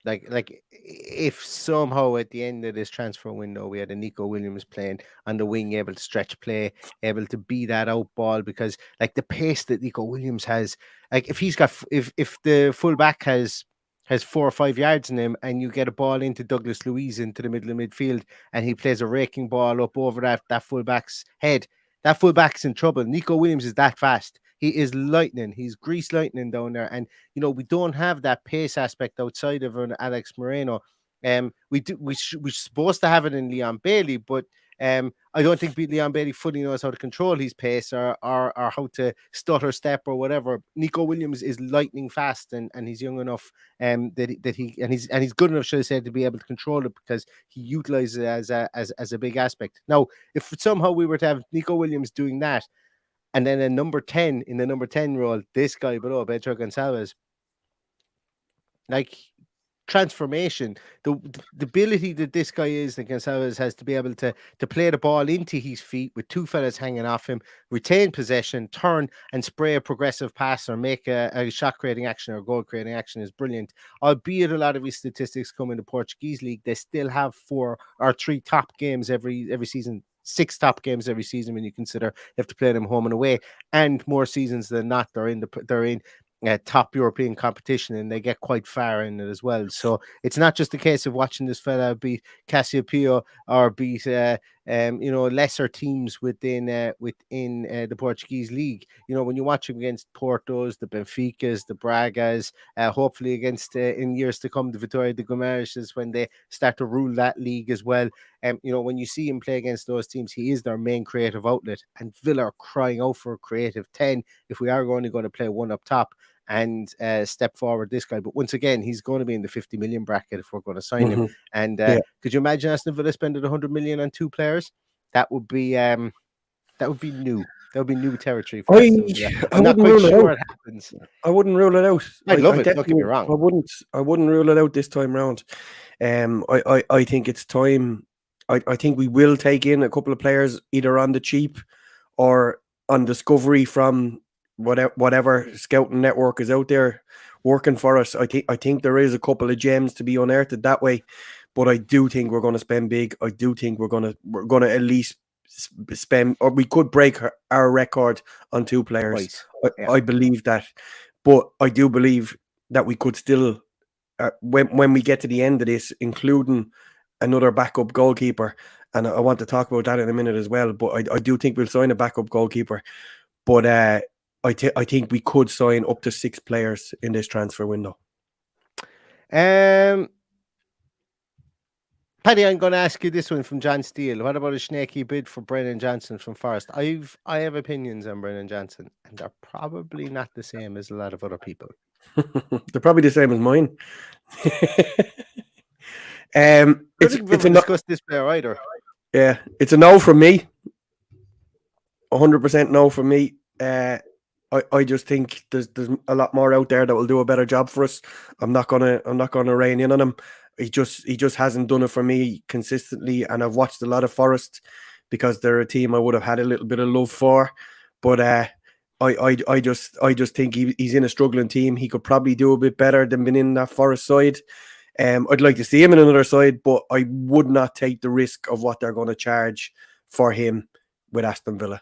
like if somehow at the end of this transfer window we had a Nico Williams playing on the wing, able to stretch play, able to be that out ball, because like the pace that Nico Williams has, like if he's got if the fullback has 4 or 5 yards in him, and you get a ball into Douglas Luiz into the middle of midfield, and he plays a raking ball up over that fullback's head, that fullback's in trouble. Nico Williams is that fast. He is lightning. He's grease lightning down there. And, you know, we don't have that pace aspect outside of an Alex Moreno. We're supposed to have it in Leon Bailey, but I don't think Leon Bailey fully knows how to control his pace or how to stutter step or whatever. Nico Williams is lightning fast, and he's young enough he's good enough, should I say, to be able to control it, because he utilizes it as a big aspect. Now, if somehow we were to have Nico Williams doing that, and then in the number 10 role, this guy below, Pedro Gonçalves, like transformation, the ability that this guy is, that Gonçalves has, to be able to play the ball into his feet with two fellas hanging off him, retain possession, turn and spray a progressive pass, or make a shot creating action or goal creating action, is brilliant. Albeit a lot of his statistics come in the Portuguese league, they still have 4 or 3 top games every season. 6 top games every season when you consider they have to play them home and away, and more seasons than not they're in top European competition, and they get quite far in it as well. So it's not just a case of watching this fella beat Cassiopeia or beat lesser teams within the Portuguese league. You know, when you watch him against Portos, the Benficas, the Bragas, hopefully against in years to come the Vitória de Guimarães, when they start to rule that league as well. You know, when you see him play against those teams, he is their main creative outlet, and Villa are crying out for a creative 10 if we are only going to play one up top and step forward this guy. But once again, he's going to be in the 50 million bracket if we're going to sign him. And could you imagine Aston Villa spending 100 million on 2 players? That would be new. That would be new territory for Aston Villa. I'm not quite sure it happens. I wouldn't rule it out. I'd love it. Don't get me wrong. I wouldn't rule it out this time round. I think it's time. I think we will take in a couple of players either on the cheap or on discovery from whatever scouting network is out there working for us. I think there is a couple of gems to be unearthed that way, but I do think we're going to spend big. I do think we're going to at least spend, or we could break our record on 2 players. I believe that, but I do believe that we could still, when we get to the end of this, including another backup goalkeeper, and I want to talk about that in a minute as well. But I do think we'll sign a backup goalkeeper, but I think we could sign up to 6 players in this transfer window. Paddy, I'm going to ask you this one from John Steele. What about a snaky bid for Brennan Johnson from Forest? I have opinions on Brennan Johnson, and they're probably not the same as a lot of other people. They're probably the same as mine. It's discuss this player either. Yeah, it's a no from me. 100% no from me. I just think there's a lot more out there that will do a better job for us. I'm not gonna rein in on him. He just hasn't done it for me consistently, and I've watched a lot of Forest because they're a team I would have had a little bit of love for. But I just think he's in a struggling team. He could probably do a bit better than being in that Forest side. I'd like to see him in another side, but I would not take the risk of what they're going to charge for him with Aston Villa.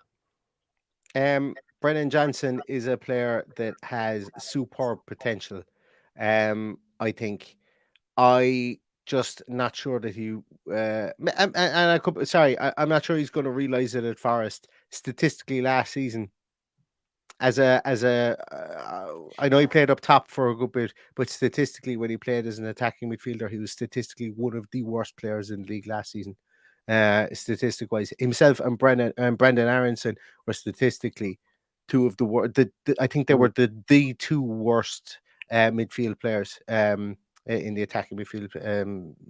Brennan Johnson is a player that has superb potential. I think. I just not sure that he I'm not sure he's going to realize it at Forest. Statistically, last season, I know he played up top for a good bit, but statistically, when he played as an attacking midfielder, he was statistically one of the worst players in the league last season. Statistic wise, himself and Brendan Aronson were statistically 2 of the worst. I think they were the 2 worst midfield players in the attacking midfield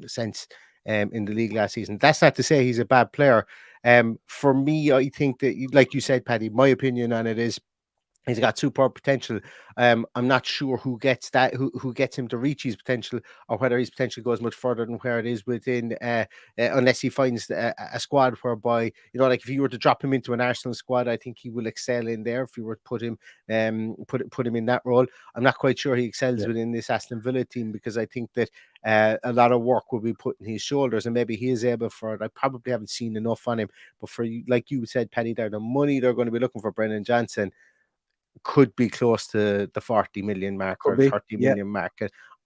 sense. in the league last season. That's not to say he's a bad player. For me, I think that, like you said, Paddy, my opinion on it is he's got super potential. I'm not sure who gets that, who gets him to reach his potential, or whether his potential goes much further than where it is within, unless he finds a squad whereby, like if you were to drop him into an Arsenal squad, I think he will excel in there. If you were to put him, put him in that role, I'm not quite sure he excels within this Aston Villa team, because I think that a lot of work will be put in his shoulders, and maybe he is able for it. I probably haven't seen enough on him, but for you, like you said, Paddy, there, the money they're going to be looking for Brennan Johnson could be close to the 40 million mark or 30 million mark.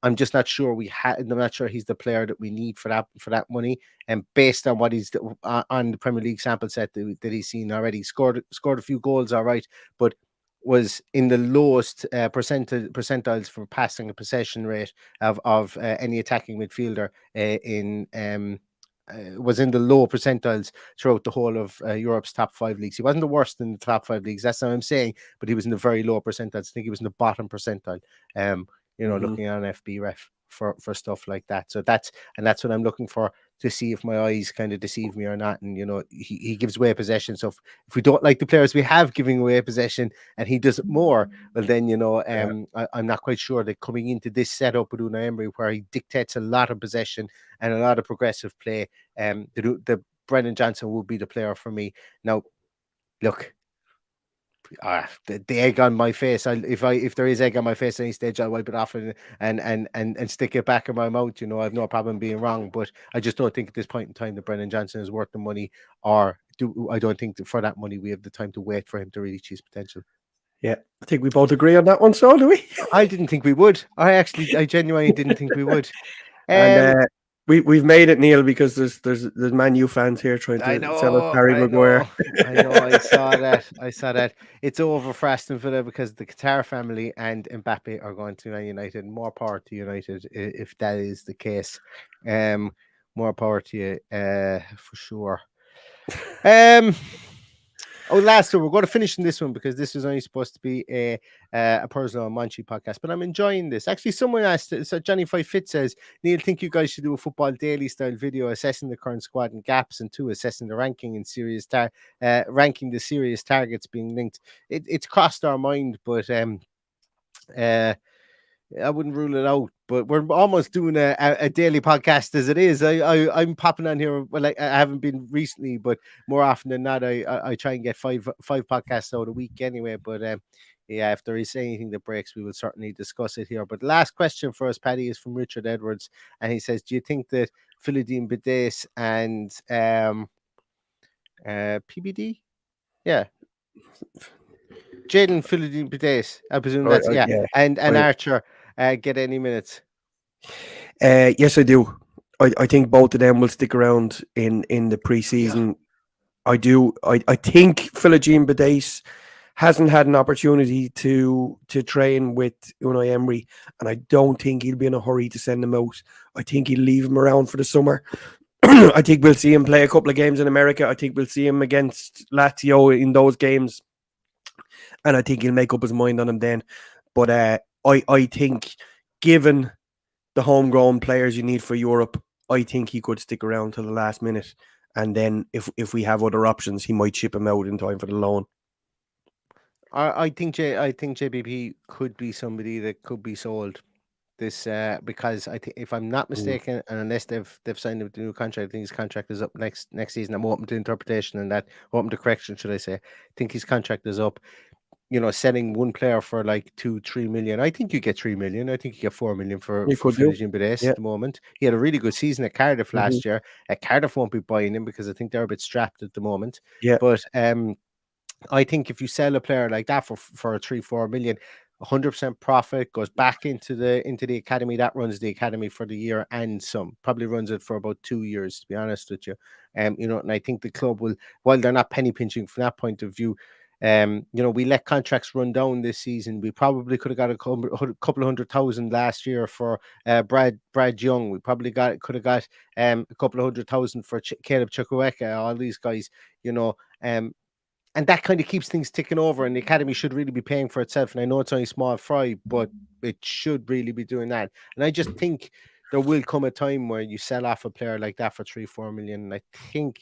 I'm just not sure I'm not sure he's the player that we need for that money. And based on what he's on the Premier League sample set that he's seen already, scored a few goals, all right, but was in the lowest percentiles for passing a possession rate of any attacking midfielder was in the low percentiles throughout the whole of Europe's top 5 leagues. He wasn't the worst in the top 5 leagues, that's what I'm saying, but he was in the very low percentiles. I think he was in the bottom percentile, looking at an FB ref for stuff like that. So that's what I'm looking for, to see if my eyes kind of deceive me or not. And he gives away possession, so if we don't like the players we have giving away possession and he does it more, well then I'm not quite sure that coming into this setup with Unai Emery, where he dictates a lot of possession and a lot of progressive play, the Brennan Johnson would be the player for me. Now look, the egg on my face, if there is egg on my face at any stage, I'll wipe it off and stick it back in my mouth. I have no problem being wrong, but I just don't think at this point in time that Brennan Johnson is worth the money, I don't think that for that money we have the time to wait for him to reach his potential. Yeah, I think we both agree on that one, so do we? I didn't think we would. I genuinely didn't think we would. And we've made it, Neil, because there's Man U fans here trying to sell us Harry Maguire. I know. I saw that. It's over for Aston Villa because the Qatar family and Mbappe are going to Man United. More power to United if that is the case. More power to you, for sure. Last we're going to finish in this one because this was only supposed to be a Purslow and Monchi podcast, but I'm enjoying this. Actually, someone asked, so Johnny Five Fit says, Neil, think you guys should do a football daily style video assessing the current squad and gaps, and 2, assessing the ranking and ranking the serious targets being linked. It's crossed our mind, but I wouldn't rule it out, but we're almost doing a daily podcast as it is. I'm popping on here. Well, I haven't been recently, but more often than not, I try and get five podcasts out a week anyway. But if there is anything that breaks, we will certainly discuss it here. But last question for us, Paddy, is from Richard Edwards, and he says, do you think that Paddys and PBD, Jaden Paddys, I presume that's and Archer get any minutes? Yes, I do. I think both of them will stick around in the preseason. I do. I think Paddys hasn't had an opportunity to train with Unai Emery, and I don't think he'll be in a hurry to send him out. I think he'll leave him around for the summer. I think we'll see him play a couple of games in America. I think we'll see him against Lazio in those games, and I think he'll make up his mind on him then. But I think, given the homegrown players you need for Europe, I think he could stick around till the last minute. And then if we have other options, he might ship him out in time for the loan. I think JBP could be somebody that could be sold this because I think, if I'm not mistaken, and unless they've signed a new contract, I think his contract is up next season. I'm open to interpretation and that, open to correction, should I say. I think his contract is up. Selling one player for like 2-3 million. I think you get 3 million. I think you get 4 million for Paddys at the moment. He had a really good season at Cardiff last year. Cardiff won't be buying him because I think they're a bit strapped at the moment. Yeah. But I think if you sell a player like that for 3-4 million, 100% profit goes back into the academy. That runs the academy for the year and some. Probably runs it for about 2 years, to be honest with you. And I think the club will, while they're not penny pinching from that point of view, we let contracts run down this season. We probably could have got a couple of 100,000 last year for Brad Young. We probably could have got a couple of 100,000 for Caleb Chukwueze, all these guys, and that kind of keeps things ticking over, and the academy should really be paying for itself. And I know it's only small fry, but it should really be doing that. And I just think there will come a time where you sell off a player like that for 3-4 million. And I think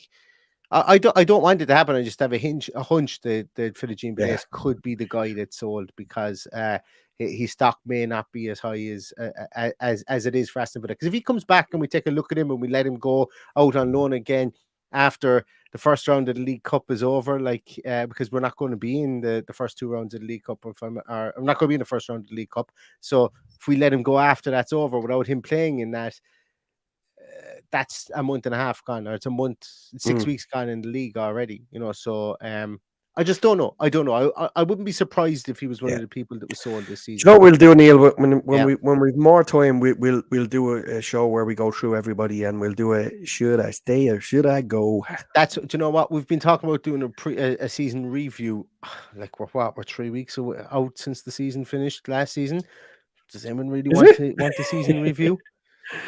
I don't want it to happen. I just have a hunch that Philogene Yeah. Blaise could be the guy that's sold because his stock may not be as high as it is for Aston Villa. Because if he comes back and we take a look at him and we let him go out on loan again after the first round of the League Cup is over, because we're not going to be in the first 2 rounds of the League Cup, I'm not going to be in the first round of the League Cup. So if we let him go after that's over without him playing in that, that's a month and a half gone, or it's 6 weeks gone in the league already, So I just don't know. I don't know. I wouldn't be surprised if he was one of the people that was sold this Do you season. know what we'll do, Neil? When we've more time, we'll do a show where we go through everybody, and we'll do a should I stay or should I go? Do you know what we've been talking about doing a season review? Like we're 3 weeks out since the season finished last season. Does anyone really want a season review?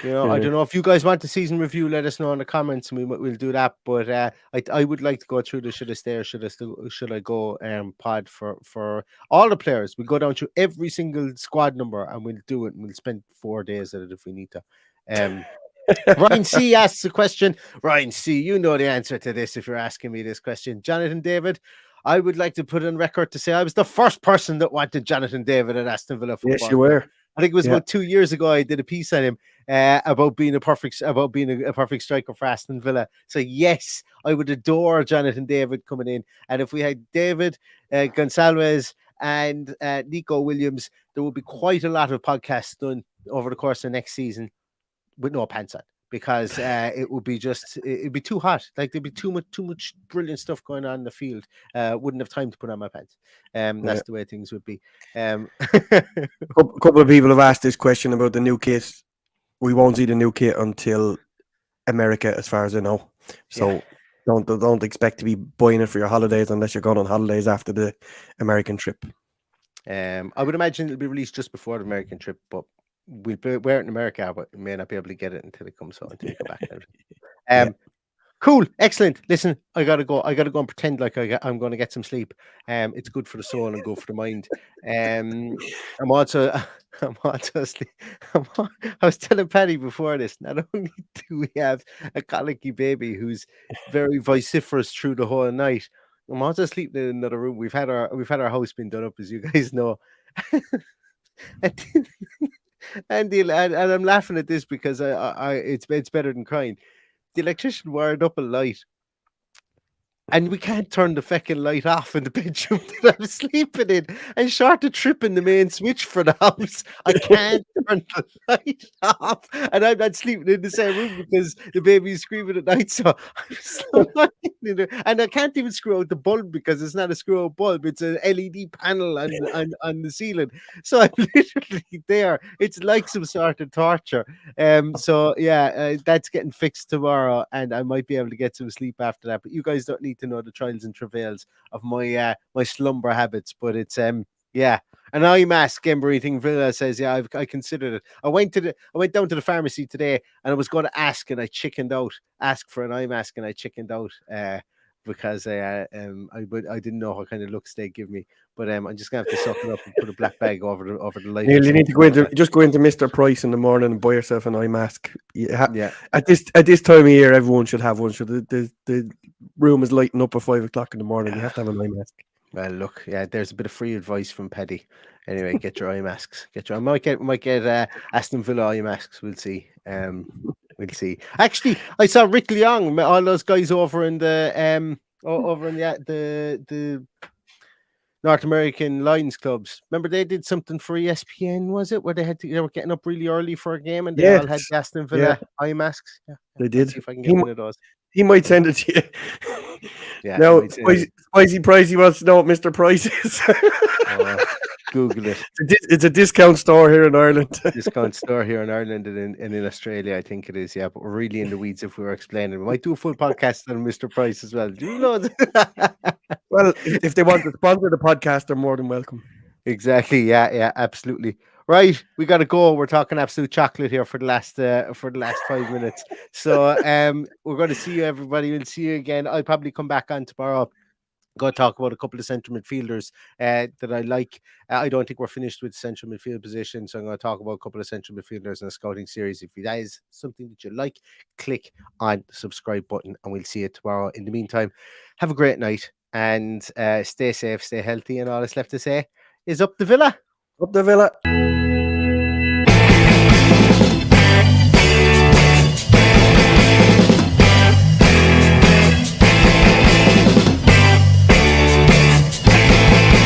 I don't know if you guys want the season review. Let us know in the comments, and we'll do that. But I would like to go through the should I stay or should I go pod for all the players. We'll go down through every single squad number, and we'll do it. And we'll spend 4 days at it if we need to. Ryan C asks a question. Ryan C, you know the answer to this if you're asking me this question. Jonathan David, I would like to put on record to say I was the first person that wanted Jonathan David at Aston Villa football. Yes, you were. I think it was about 2 years ago. I did a piece on him about being a perfect striker for Aston Villa. So yes, I would adore Jonathan David coming in. And if we had David Gonçalves and Nico Williams, there would be quite a lot of podcasts done over the course of next season with no pants on, because it would be it'd be too hot. Like there'd be too much brilliant stuff going on in the field. Wouldn't have time to put on my pants. That's the way things would be. A couple of people have asked this question about the new kit. We won't see the new kit until America, as far as I know. So don't expect to be buying it for your holidays unless you're going on holidays after the American trip. I would imagine it'll be released just before the American trip, but we'll wear it in America, but we may not be able to get it until it comes out, until we go back. Cool, excellent. Listen, I gotta go and pretend like I'm going to get some sleep. It's good for the soul and good for the mind. I'm also asleep. I was telling Paddy before this, not only do we have a colicky baby who's very vociferous through the whole night, I'm also sleeping in another room. We've had our house being done up, as you guys know. And I'm laughing at this because it's better than crying. The electrician wired up a light, and we can't turn the fucking light off in the bedroom that I'm sleeping in. And short of tripping the main switch for the house, I can't turn the light off. And I'm not sleeping in the same room because the baby's screaming at night. So I'm so and I can't even screw out the bulb because it's not a screw out bulb. It's an LED panel on the ceiling. So I'm literally there. It's like some sort of torture. That's getting fixed tomorrow, and I might be able to get some sleep after that. But you guys don't need to know the trials and travails of my my slumber habits. But it's an eye mask. Everything Villa says, I considered it. I went down to the pharmacy today, and I was going to ask, and I chickened out. Ask for an eye mask, and I chickened out because I didn't know what kind of looks they give me. But I'm just gonna have to suck it up and put a black bag over the light. You need to go into Mr. Price in the morning and buy yourself an eye mask. At this time of year, everyone should have one. So the room is lighting up at 5 o'clock in the morning. You have to have an eye mask. Well, look, there's a bit of free advice from Paddy. Anyway, get your eye masks. I might get Aston Villa eye masks. We'll see. We'll see. Actually, I saw Rick Leong, all those guys over in the North American Lions clubs. Remember, they did something for ESPN, was it? Where they were getting up really early for a game, and they all had Aston Villa eye masks. Yeah, they did. See if I can get one of those. He might send it to you. No, Spicy Pricey wants to know what Mr. Price is. Google it. It's a discount store here in Ireland. Discount store here in Ireland and in Australia, I think it is. Yeah, but we're really in the weeds if we were explaining. We might do a full podcast on Mr. Price as well. Do you know? Well, if they want to sponsor the podcast, they're more than welcome. Exactly. Yeah, absolutely. Right, we got to go. We're talking absolute chocolate here for the last 5 minutes. So we're going to see you, everybody. We'll see you again. I'll probably come back on tomorrow Go talk about a couple of central midfielders that I like. I don't think we're finished with central midfield position, so I'm going to talk about a couple of central midfielders in a scouting series. If that is something that you like, click on the subscribe button, and we'll see you tomorrow. In the meantime, have a great night and stay safe, stay healthy, and all that's left to say is up the Villa. Up the Villa.